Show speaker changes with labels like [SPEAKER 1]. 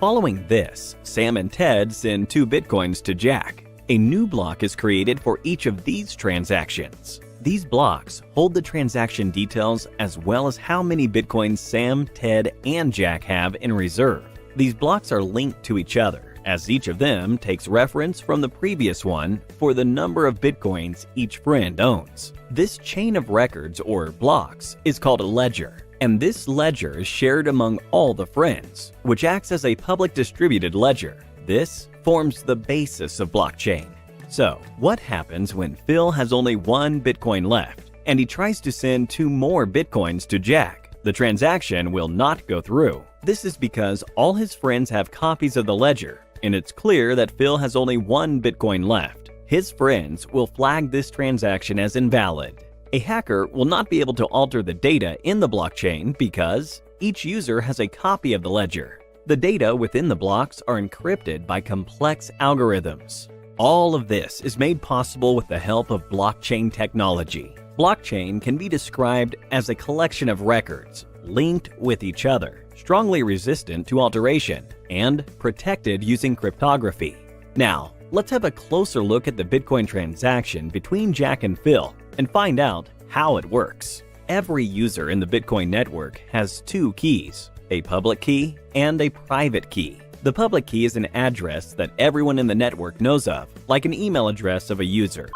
[SPEAKER 1] Following this, Sam and Ted send 2 Bitcoins to Jack. A new block is created for each of these transactions. These blocks hold the transaction details as well as how many Bitcoins Sam, Ted, and Jack have in reserve. These blocks are linked to each other, as each of them takes reference from the previous one for the number of Bitcoins each friend owns. This chain of records, or blocks, is called a ledger, and this ledger is shared among all the friends, which acts as a public distributed ledger. This forms the basis of blockchain. So, what happens when Phil has only 1 Bitcoin left, and he tries to send 2 more Bitcoins to Jack? The transaction will not go through. This is because all his friends have copies of the ledger, and it's clear that Phil has only 1 Bitcoin left. His friends will flag this transaction as invalid. A hacker will not be able to alter the data in the blockchain because each user has a copy of the ledger. The data within the blocks are encrypted by complex algorithms. All of this is made possible with the help of blockchain technology. Blockchain can be described as a collection of records linked with each other, strongly resistant to alteration, and protected using cryptography. Now, let's have a closer look at the Bitcoin transaction between Jack and Phil and find out how it works. Every user in the Bitcoin network has 2 keys, a public key and a private key. The public key is an address that everyone in the network knows of, like an email address of a user.